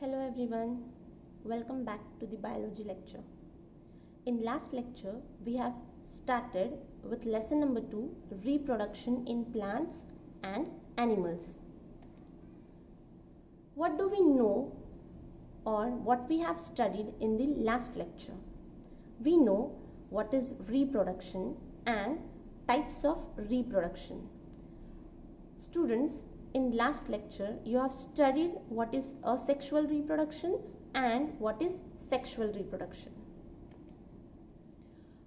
Hello everyone, welcome back to the biology lecture. In last lecture, we have started with lesson number 2, reproduction in plants and animals. What do we know or what we have studied in the last lecture? We know what is reproduction and types of reproduction. Students, in last lecture you have studied what is asexual reproduction and what is sexual reproduction.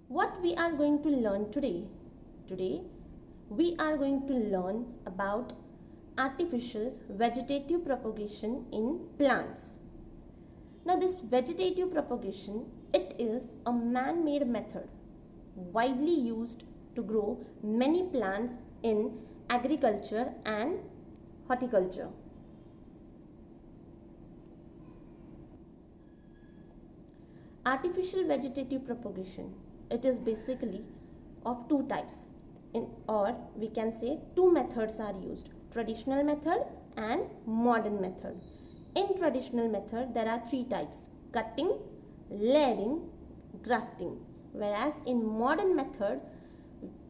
What we are going to learn today? Today we are going to learn about artificial vegetative propagation in plants. Now this vegetative propagation, it is a man-made method widely used to grow many plants in agriculture and horticulture. Artificial vegetative propagation, it is basically of two types, or we can say two methods are used, traditional method and modern method. In traditional method there are three types: cutting, layering, grafting, whereas in modern method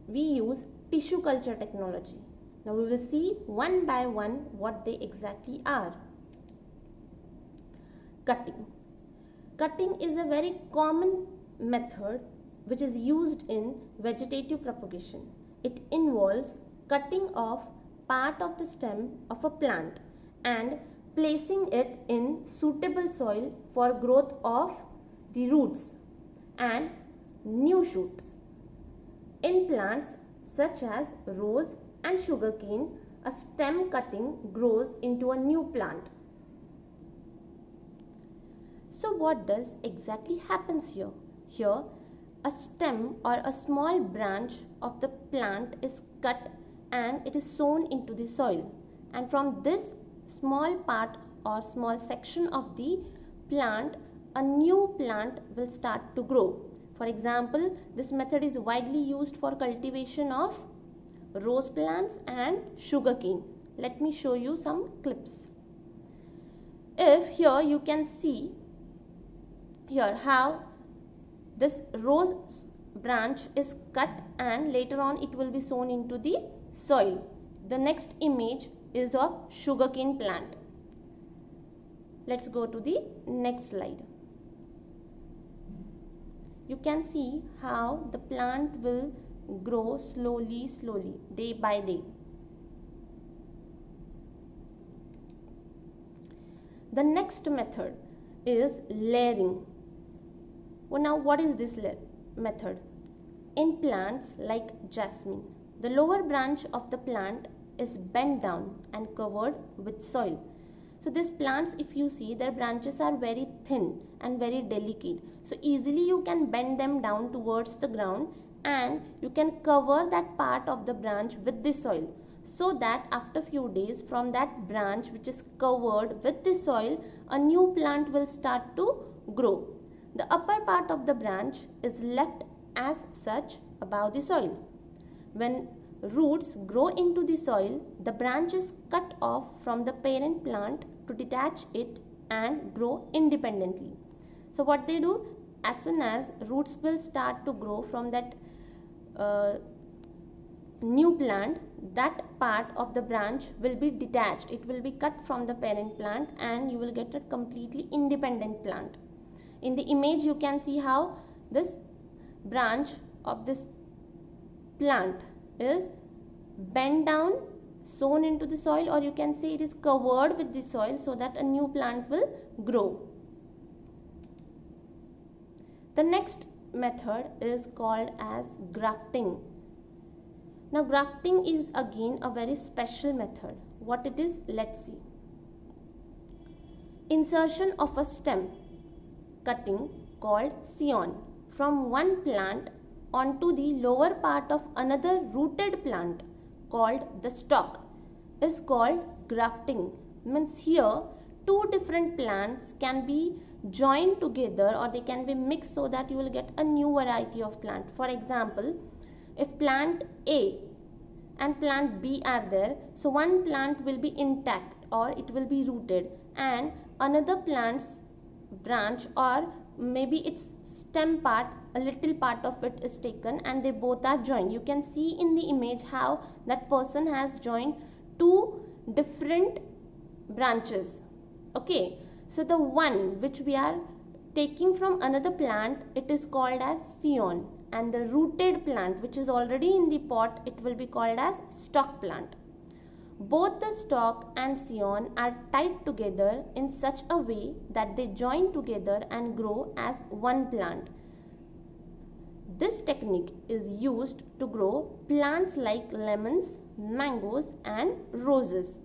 we use tissue culture technology. Now we will see one by one what they exactly are. Cutting. Cutting is a very common method which is used in vegetative propagation. It involves cutting off part of the stem of a plant and placing it in suitable soil for growth of the roots and new shoots. In plants such as rose and sugarcane, a stem cutting grows into a new plant. So what does exactly happens here? Here a stem or a small branch of the plant is cut and it is sown into the soil, and from this small part or small section of the plant a new plant will start to grow. For example, this method is widely used for cultivation of rose plants and sugarcane. Let me show you some clips. If here you can see here how this rose branch is cut and later on it will be sown into the soil. The next image is of sugarcane plant. Let's go to the next slide. You can see how the plant will grow slowly day by day. The next method is layering. Well, now what is this method? In plants like jasmine, the lower branch of the plant is bent down and covered with soil. So these plants, if you see, their branches are very thin and very delicate. So easily you can bend them down towards the ground and you can cover that part of the branch with the soil, so that after few days from that branch which is covered with the soil, a new plant will start to grow. The upper part of the branch is left as such above the soil. When roots grow into the soil, the branch is cut off from the parent plant to detach it and grow independently. So what they do, as soon as roots will start to grow from that new plant, that part of the branch will be detached. It will be cut from the parent plant and you will get a completely independent plant. In the image you can see how this branch of this plant is bent down, sown into the soil, or you can say it is covered with the soil so that a new plant will grow. The next method is called as grafting. Now grafting is again a very special method. What it is, let's see. Insertion of a stem cutting called scion from one plant onto the lower part of another rooted plant called the stalk is called grafting. Means here two different plants can be joined together or they can be mixed so that you will get a new variety of plant. For example, if plant A and plant B are there, so one plant will be intact or it will be rooted, and another plant's branch or maybe its stem part, a little part of it is taken and they both are joined. You can see in the image how that person has joined two different branches. Okay, so the one which we are taking from another plant, it is called as scion, and the rooted plant which is already in the pot, it will be called as stalk plant. Both the stalk and scion are tied together in such a way that they join together and grow as one plant. This technique is used to grow plants like lemons, mangoes and roses.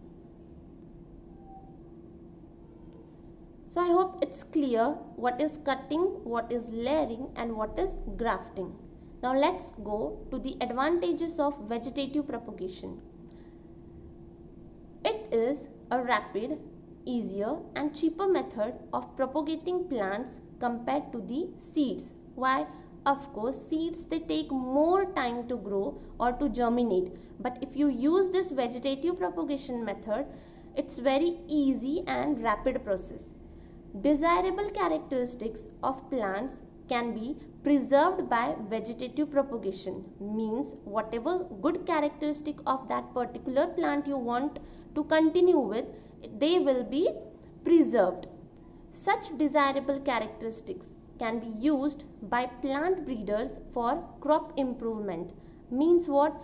So I hope it's clear what is cutting, what is layering and what is grafting. Now let's go to the advantages of vegetative propagation. It is a rapid, easier and cheaper method of propagating plants compared to the seeds. Why? Of course, seeds, they take more time to grow or to germinate. But if you use this vegetative propagation method, it's very easy and rapid process. Desirable characteristics of plants can be preserved by vegetative propagation. Means whatever good characteristic of that particular plant you want to continue with, they will be preserved. Such desirable characteristics can be used by plant breeders for crop improvement. Means what?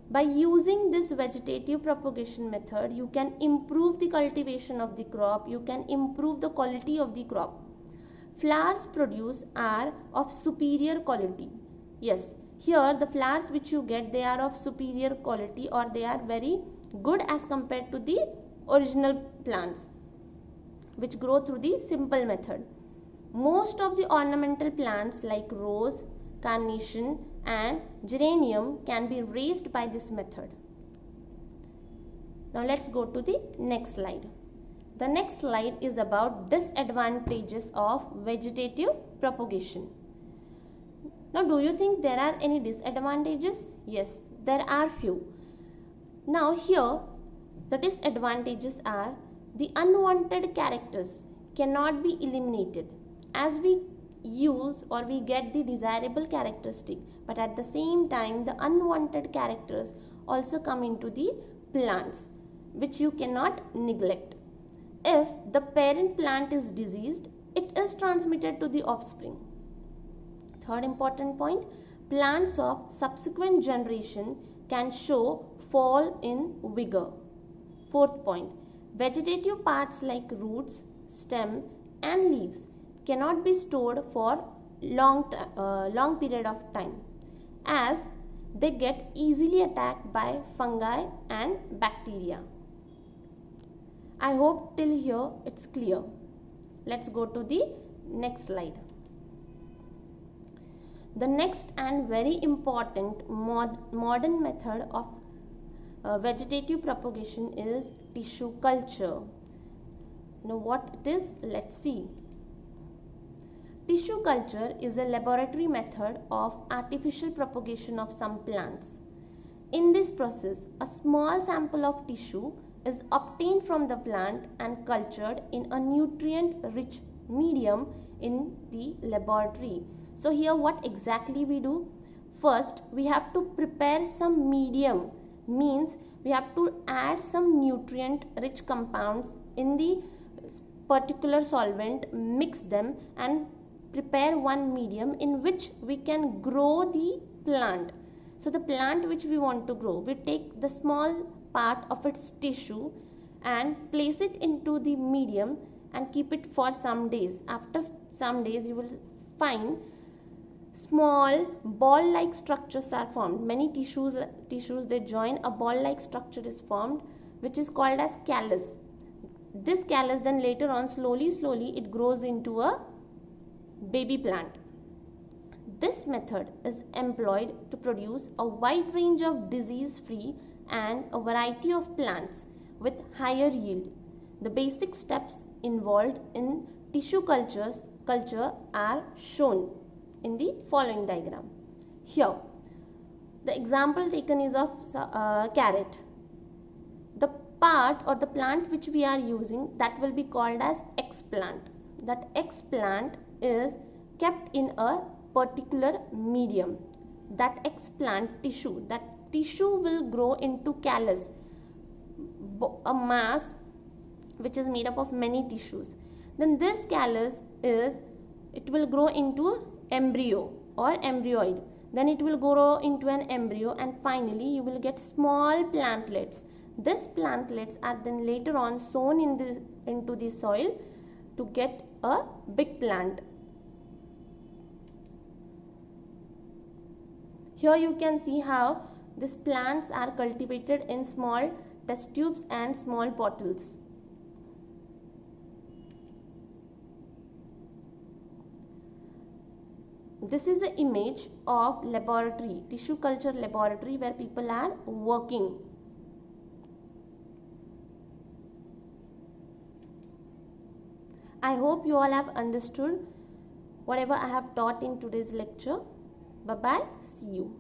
By using this vegetative propagation method, you can improve the cultivation of the crop, you can improve the quality of the crop. Flowers produced are of superior quality. Yes, here the flowers which you get, they are of superior quality or they are very good as compared to the original plants which grow through the simple method. Most of the ornamental plants like rose, carnation and geranium can be raised by this method. Now let's go to the next slide. The next slide is about disadvantages of vegetative propagation. Now do you think there are any disadvantages? Yes, there are few. Now here the disadvantages are the unwanted characters cannot be eliminated as we use or we get the desirable characteristic, but at the same time the unwanted characters also come into the plants which you cannot neglect. If the parent plant is diseased, it is transmitted to the offspring. Third important point, plants of subsequent generation can show fall in vigor. Fourth point, vegetative parts like roots, stem and leaves cannot be stored for long period of time as they get easily attacked by fungi and bacteria. I hope till here it's clear. Let's go to the next slide. The next and very important modern method of vegetative propagation is tissue culture. Now what it is, let's see. Tissue culture is a laboratory method of artificial propagation of some plants. In this process, a small sample of tissue is obtained from the plant and cultured in a nutrient-rich medium in the laboratory. So here what exactly we do? First, we have to prepare some medium, means we have to add some nutrient-rich compounds in the particular solvent, mix them and prepare one medium in which we can grow the plant. So the plant which we want to grow, we take the small part of its tissue and place it into the medium and keep it for some days. After some days you will find small ball-like structures are formed. Many tissues they join, a ball-like structure is formed which is called as callus. This callus then later on slowly it grows into a baby plant. This method is employed to produce a wide range of disease-free and a variety of plants with higher yield. The basic steps involved in tissue culture are shown in the following diagram. Here, the example taken is of carrot. The part or the plant which we are using, that will be called as explant. That explant is kept in a particular medium. That explant tissue, that tissue will grow into callus, a mass which is made up of many tissues. Then this callus it will grow into embryo or embryoid. Then it will grow into an embryo, and finally you will get small plantlets. These plantlets are then later on sown into the soil to get a big plant. Here you can see how these plants are cultivated in small test tubes and small bottles. This is an image of laboratory, tissue culture laboratory, where people are working. I hope you all have understood whatever I have taught in today's lecture. Bye bye. See you.